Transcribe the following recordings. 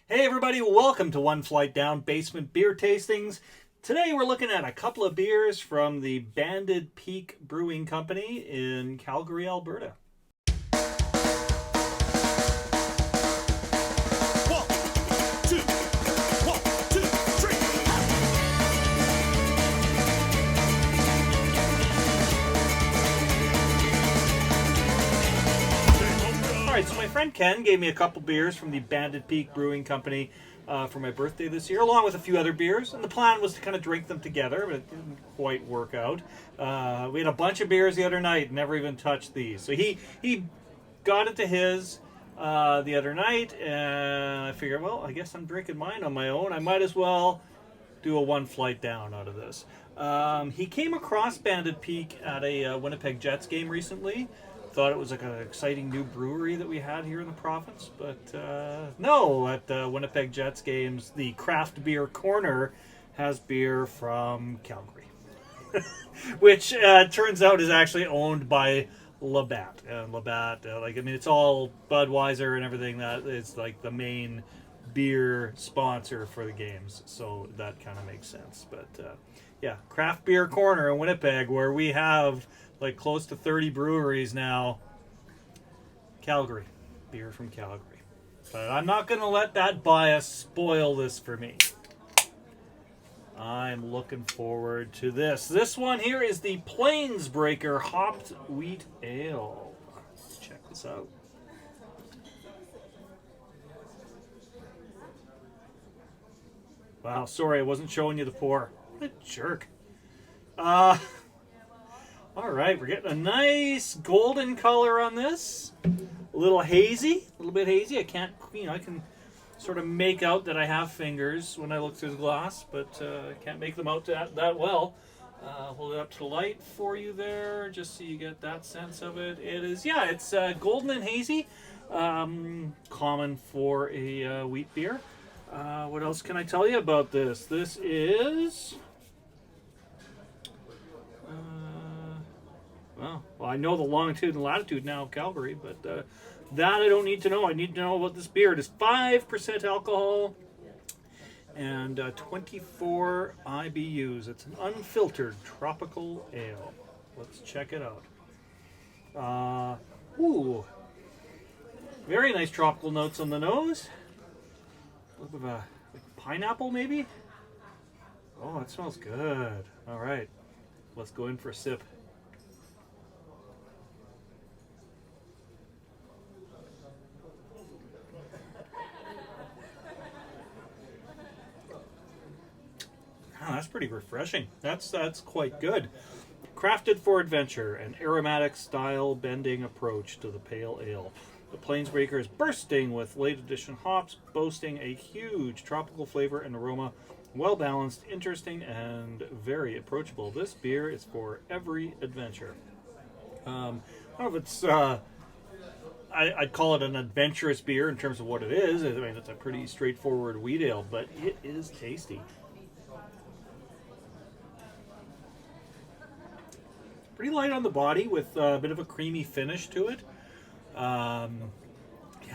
Hey everybody, welcome to One Flight Down Basement Beer Tastings. Today we're looking at a couple of beers from the Banded Peak Brewing Company in Calgary, Alberta. One, two, one, two, three. Alright, so my friend Ken gave me a couple beers from the Banded Peak Brewing Company for my birthday this year, along with a few other beers. And the plan was to kind of drink them together, but it didn't quite work out. We had a bunch of beers the other night, never even touched these. So he got into his the other night, and I figured, well, I guess I'm drinking mine on my own. I might as well do a one flight down out of this. He came across Banded Peak at a Winnipeg Jets game recently. Thought it was like an exciting new brewery that we had here in the province, but no, at Winnipeg Jets games, the craft beer corner has beer from Calgary, which turns out is actually owned by Labatt. And Labatt, it's all Budweiser and everything. That is like the main beer sponsor for the games, so that kind of makes sense. But yeah, craft beer corner in Winnipeg, where we have like close to 30 breweries now. Calgary, beer from Calgary. But I'm not going to let that bias spoil this for me. I'm looking forward to this. This one here is the Plainsbreaker Hopped Wheat Ale. Let's check this out. Wow, sorry, I wasn't showing you the pour. What a jerk. All right, we're getting a nice golden color on this. A little hazy, a little bit hazy. I can sort of make out that I have fingers when I look through the glass, but I can't make them out that well. Hold it up to the light for you there, just so you get that sense of it. It's golden and hazy, common for a wheat beer. What else can I tell you about this? This is... Well, I know the longitude and latitude now of Calgary, but that I don't need to know. I need to know about this beer. It is 5% alcohol and 24 IBUs. It's an unfiltered tropical ale. Let's check it out. Very nice tropical notes on the nose. A little bit of like pineapple, maybe? Oh, it smells good. All right, let's go in for a sip. That's pretty refreshing. That's quite good. Crafted for adventure, an aromatic style bending approach to the pale ale. The Plainsbreaker is bursting with late edition hops, boasting a huge tropical flavor and aroma, well balanced, interesting, and very approachable. This beer is for every adventure. I don't know if it's I'd call it an adventurous beer in terms of what it is. I mean, it's a pretty straightforward wheat ale, but it is tasty. Pretty light on the body with a bit of a creamy finish to it. Yeah,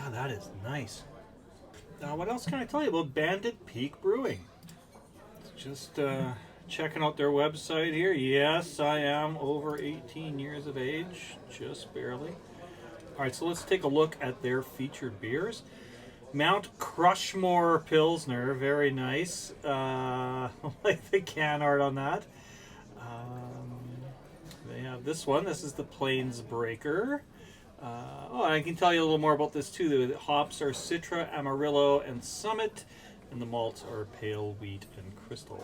that is nice. Now, what else can I tell you about Banded Peak Brewing? Just checking out their website here. Yes, I am over 18 years of age, just barely. All right, so let's take a look at their featured beers. Mount Crushmore Pilsner, very nice. I like the can art on that. They have this one. This is the Plainsbreaker. I can tell you a little more about this too. The hops are Citra, Amarillo, and Summit, and the malts are Pale Wheat and Crystal.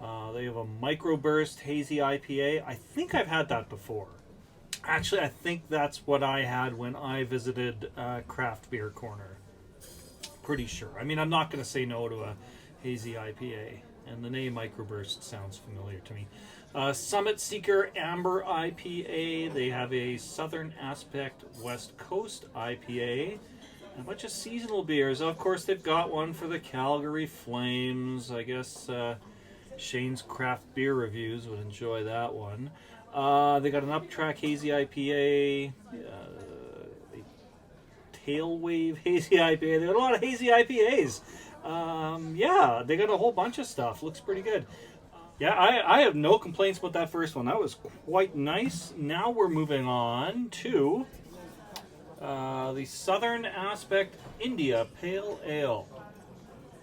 They have a microburst hazy IPA. I think I've had that before. Actually, I think that's what I had when I visited Craft Beer Corner. Pretty sure. I mean, I'm not going to say no to a hazy IPA, and the name microburst sounds familiar to me. Summit Seeker Amber IPA. They have a Southern Aspect West Coast IPA. A bunch of seasonal beers. Of course, they've got one for the Calgary Flames. I guess Shane's Craft Beer Reviews would enjoy that one. They got an Uptrack Hazy IPA. They Tail Wave Hazy IPA. They got a lot of hazy IPAs. Yeah, they got a whole bunch of stuff. Looks pretty good. Yeah, I have no complaints about that first one. That was quite nice. Now we're moving on to the Southern Aspect India Pale Ale.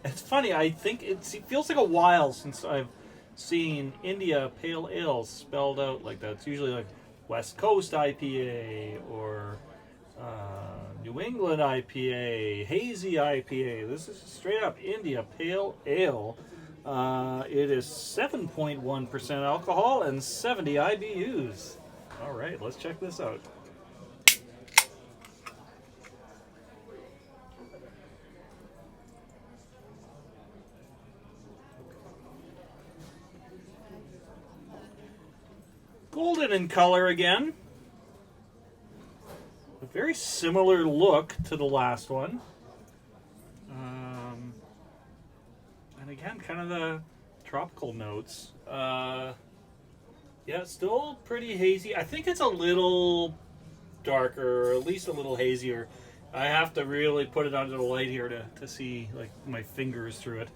It's funny, I think it feels like a while since I've seen India Pale Ale spelled out like that. It's usually like West Coast IPA or New England IPA, Hazy IPA. This is straight up India Pale Ale. It is 7.1% alcohol and 70 IBUs. All right, let's check this out. Golden in color again. A very similar look to the last one. And again, kind of the tropical notes. Yeah, still pretty hazy. I think it's a little darker, or at least a little hazier. I have to really put it under the light here to see like my fingers through it.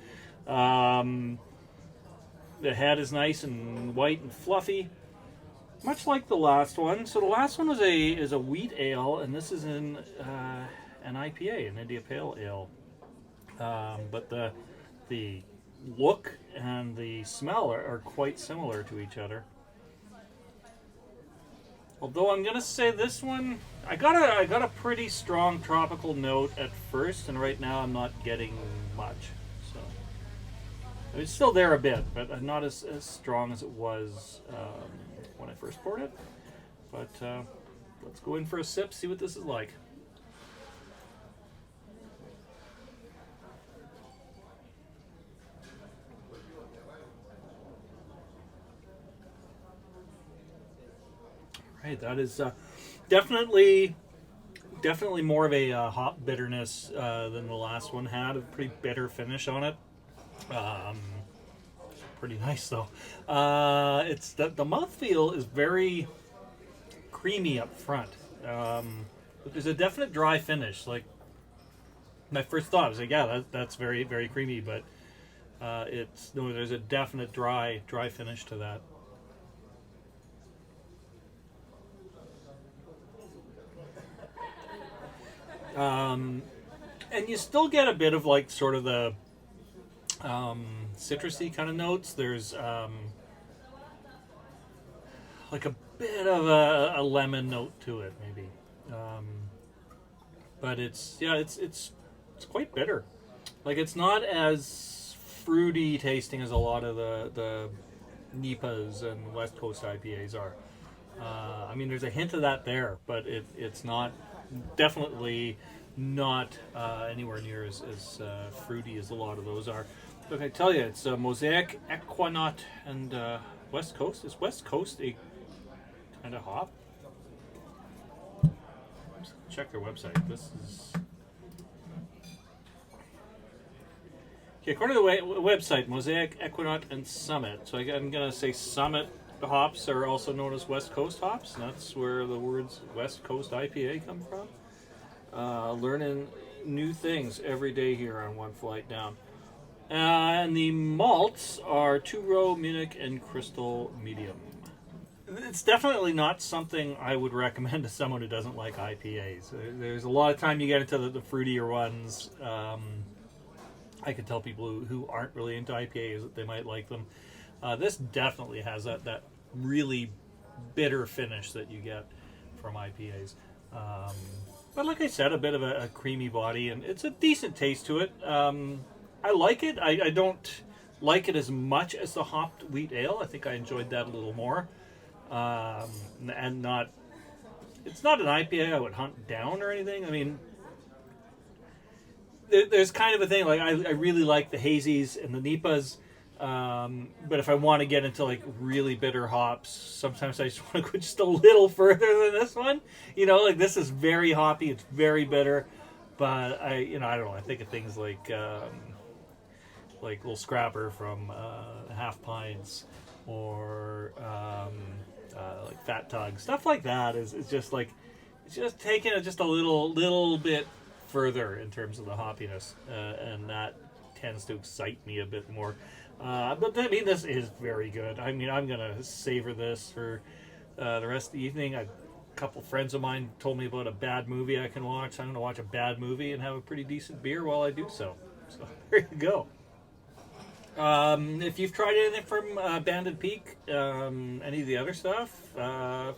The head is nice and white and fluffy, much like the last one. So the last one is a wheat ale, and this is an IPA, an India Pale Ale. But the look and the smell are quite similar to each other. Although I'm gonna say this one, I got a pretty strong tropical note at first, and right now I'm not getting much. So it's still there a bit, but not as strong as it was when I first poured it. But let's go in for a sip, see what this is like. Right, that is definitely more of a hop bitterness than the last one had. A pretty bitter finish on it. Pretty nice though. It's the mouthfeel is very creamy up front. But there's a definite dry finish. Like my first thought was like, yeah, that's very very creamy, but there's a definite dry finish to that. And you still get a bit of like sort of the citrusy kind of notes. There's like a bit of a lemon note to it, maybe. But it's quite bitter. Like it's not as fruity tasting as a lot of the NEPAs and West Coast IPAs are. I mean, there's a hint of that there, but it's not. Definitely not anywhere near as fruity as a lot of those are. But I tell you, it's Mosaic, Equinaut, and West Coast. Is West Coast a kind of hop? Let's check their website. This is... Okay, according to the website, Mosaic, Equinaut, and Summit. So I'm going to say Summit hops are also known as West Coast hops. And that's where the words West Coast IPA come from. Learning new things every day here on One Flight Down. And the malts are 2-row, Munich, and Crystal Medium. It's definitely not something I would recommend to someone who doesn't like IPAs. There's a lot of time you get into the fruitier ones. I could tell people who aren't really into IPAs that they might like them. This definitely has that really bitter finish that you get from IPAs. But like I said, a bit of a creamy body, and it's a decent taste to it. I like it. I don't like it as much as the hopped wheat ale. I think I enjoyed that a little more. And it's not an IPA I would hunt down or anything. I mean, there's kind of a thing, like I really like the hazies and the NEPAs. But if I want to get into like really bitter hops, sometimes I just want to go just a little further than this one. You know, like this is very hoppy, it's very bitter. But I don't know. I think of things like Little Scrapper from Half Pints, or like Fat Tug, stuff like that is just like It's just taking it just a little bit further in terms of the hoppiness, and that tends to excite me a bit more. But I mean, this is very good. I mean, I'm gonna savor this for the rest of the evening. A couple friends of mine told me about a bad movie I can watch. I'm gonna watch a bad movie and have a pretty decent beer while I do so. So there you go. If you've tried anything from Banded Peak, any of the other stuff,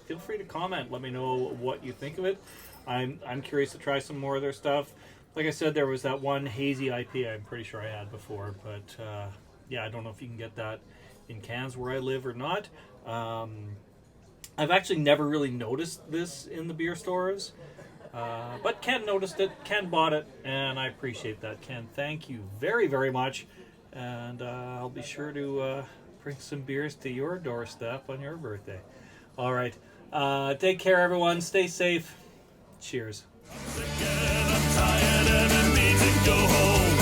feel free to comment. Let me know what you think of it. I'm curious to try some more of their stuff. Like I said, there was that one hazy IPA I'm pretty sure I had before, but yeah, I don't know if you can get that in cans where I live or not. I've actually never really noticed this in the beer stores, but Ken noticed it, Ken bought it, and I appreciate that. Ken, thank you very, very much. And I'll be sure to bring some beers to your doorstep on your birthday. All right. Take care, everyone. Stay safe. Cheers. I'm tired and I need to go home.